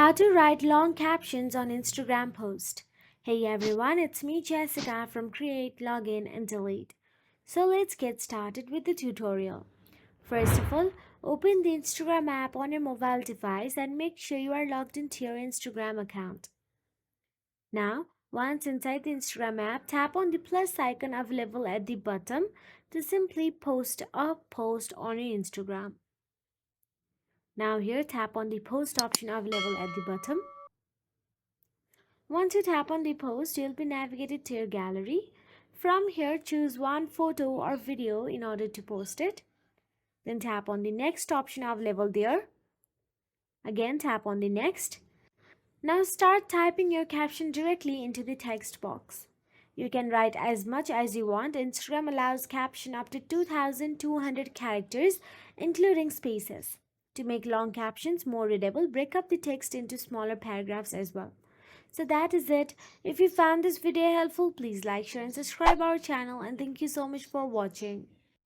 How to write long captions on Instagram post. Hey everyone, it's me Jessica from Create, Login and Delete. So let's get started with the tutorial. First of all, open the Instagram app on your mobile device and make sure you are logged into your Instagram account. Now, once inside the Instagram app, tap on the plus icon available at the bottom to simply post a post on your Instagram. Now here, tap on the post option available at the bottom. Once you tap on the post, you'll be navigated to your gallery. From here, choose one photo or video in order to post it. Then tap on the next option available there. Again, tap on the next. Now start typing your caption directly into the text box. You can write as much as you want. Instagram allows caption up to 2,200 characters, including spaces. To make long captions more readable, break up the text into smaller paragraphs as well. So that is it. If you found this video helpful, please like, share and subscribe our channel, and thank you so much for watching.